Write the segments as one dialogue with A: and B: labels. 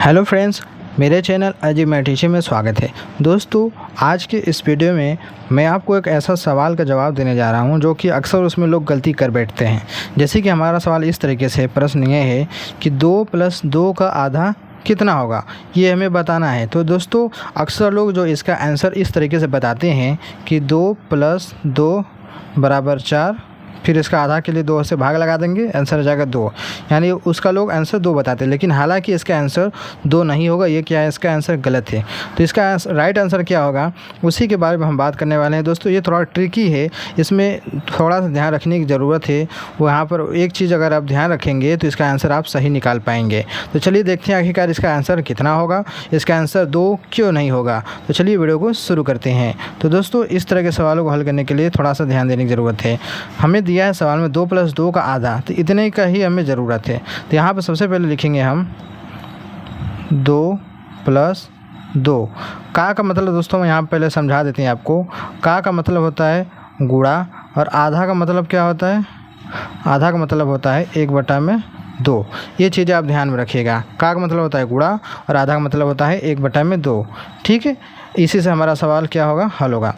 A: Hello friends, मेरे channel Ajay mathematics में स्वागत है। दोस्तों, आज के इस वीडियो में मैं आपको एक ऐसा सवाल का जवाब देने जा रहा हूं जो कि अक्सर उसमें लोग गलती कर बैठते हैं। जैसे कि हमारा सवाल इस तरीके से, प्रश्न ये है कि 2 + 2 का आधा कितना होगा, ये हमें बताना है। तो दोस्तों, अक्सर लोग जो इसका आंसर इस तरीके से बताते हैं कि 2 + 2 = 4, फिर इसका आधा के लिए 2 से भाग लगा देंगे, आंसर आ जाएगा 2। यानी उसका लोग आंसर 2 बताते हैं, लेकिन हालांकि इसका आंसर 2 नहीं होगा। ये क्या है, इसका आंसर गलत है। तो इसका राइट आंसर क्या होगा, उसी के बारे में हम बात करने वाले हैं। दोस्तों, ये थोड़ा ट्रिकी है, इसमें थोड़ा सा ध्यान रखने की ज़रूरत है। वहाँ पर एक चीज़ अगर आप ध्यान रखेंगे तो इसका आंसर आप सही निकाल पाएंगे। तो चलिए देखते हैं आखिरकार इसका आंसर कितना होगा, इसका आंसर 2 क्यों नहीं होगा। तो चलिए वीडियो को शुरू करते हैं। तो दोस्तों, इस तरह के सवालों को हल करने के लिए थोड़ा सा ध्यान देने की ज़रूरत है। हमें दिया है सवाल में 2 + 2 का आधा, तो इतने का ही हमें ज़रूरत है। तो यहाँ पर सबसे पहले लिखेंगे हम 2 + 2। का मतलब दोस्तों, यहाँ पहले समझा देते हैं आपको। का मतलब होता है गुणा, और आधा का मतलब क्या होता है, आधा का मतलब होता है 1/2। ये चीज़ें आप ध्यान में रखिएगा। का मतलब होता है गुणा और आधा का मतलब होता है 1/2। ठीक है, इसी से हमारा सवाल क्या होगा, हल होगा।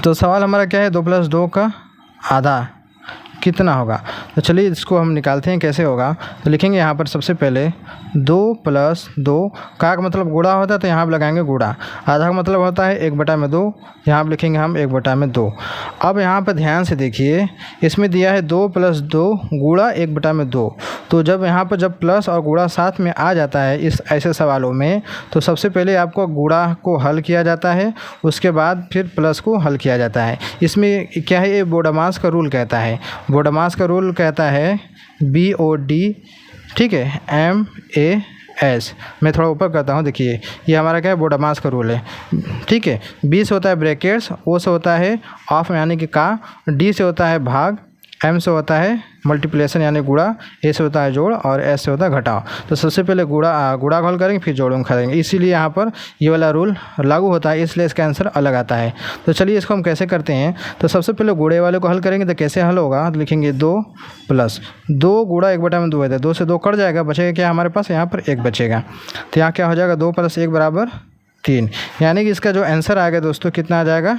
A: तो सवाल हमारा क्या है, 2 + 2 का आधा कितना होगा। तो चलिए इसको हम निकालते हैं, कैसे होगा। तो लिखेंगे यहाँ पर सबसे पहले 2 + 2। का मतलब गुणा होता है, तो यहाँ पर लगाएंगे गुणा। आधा का मतलब होता है 1/2, यहाँ पर लिखेंगे हम 1/2। अब यहाँ पर ध्यान से देखिए, इसमें दिया है 2 + 2 गुणा 1/2। तो जब यहाँ पर जब प्लस और गुणा साथ में आ जाता है इस ऐसे सवालों में, तो सबसे पहले आपको गुणा को हल किया जाता है, उसके बाद फिर प्लस को हल किया जाता है। इसमें क्या है, ये बोडामास का रूल कहता है। बोडामास का रूल कहता है BOD, ठीक है, MAS। मैं थोड़ा ऊपर करता हूँ, देखिए ये हमारा क्या है, बोडामास का रूल है। ठीक है, B से होता है ब्रैकेट्स, O से होता है ऑफ यानी कि का, D से होता है भाग, M से होता है मल्टीप्लिकेशन यानी गुणा, A से होता है जोड़, और S से होता है घटाव। तो सबसे पहले गुणा को हल करेंगे, फिर जोड़ करेंगे। इसीलिए यहाँ पर ये वाला रूल लागू होता है, इसलिए इसका आंसर अलग आता है। तो चलिए इसको हम कैसे करते हैं। तो सबसे पहले गुणे वाले को हल करेंगे, तो कैसे हल होगा, तो लिखेंगे 2 + 2 गुणा 1/2 है। 2 से 2 कट जाएगा, बचेगा क्या हमारे पास, यहाँ पर 1 बचेगा। तो यहाँ क्या हो जाएगा, 2 + 1 = 3। यानी कि इसका जो आंसर आएगा दोस्तों, कितना आ जाएगा,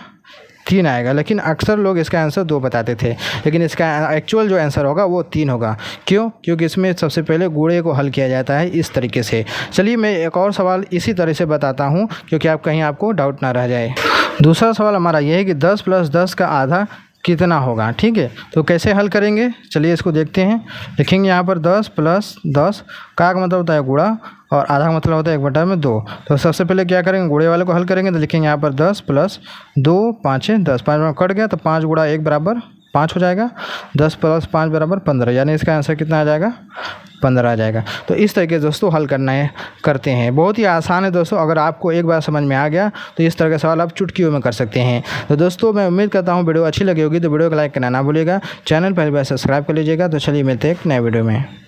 A: 3 आएगा। लेकिन अक्सर लोग इसका आंसर 2 बताते थे, लेकिन इसका एक्चुअल जो आंसर होगा वो 3 होगा। क्यों, क्योंकि इसमें सबसे पहले गुणे को हल किया जाता है इस तरीके से। चलिए मैं एक और सवाल इसी तरह से बताता हूँ, क्योंकि आपको डाउट ना रह जाए। दूसरा सवाल हमारा ये है कि 10 + 10 का आधा कितना होगा। ठीक है, तो कैसे हल करेंगे, चलिए इसको देखते हैं। लिखेंगे यहाँ पर 10 + 10। का मतलब होता है गुणा, और आधा का मतलब होता है 1/2। तो सबसे पहले क्या करेंगे, गुणे वाले को हल करेंगे। तो लिखेंगे यहाँ पर 10 + 2 5 है 10, 5 में कट गया, तो 5 × 1 = 5 हो जाएगा। 10 + 5 = 15, यानी इसका आंसर कितना आ जाएगा, 15 आ जाएगा। तो इस तरीके से दोस्तों हल करते हैं। बहुत ही आसान है दोस्तों, अगर आपको एक बार समझ में आ गया तो इस तरह के सवाल आप चुटकियों में कर सकते हैं। तो दोस्तों, मैं उम्मीद करता हूँ वीडियो अच्छी लगी होगी, तो वीडियो को लाइक करना ना भूलिएगा। चैनल पहली बार सब्सक्राइब कर लीजिएगा। तो चलिए मिलते हैं एक नए वीडियो में।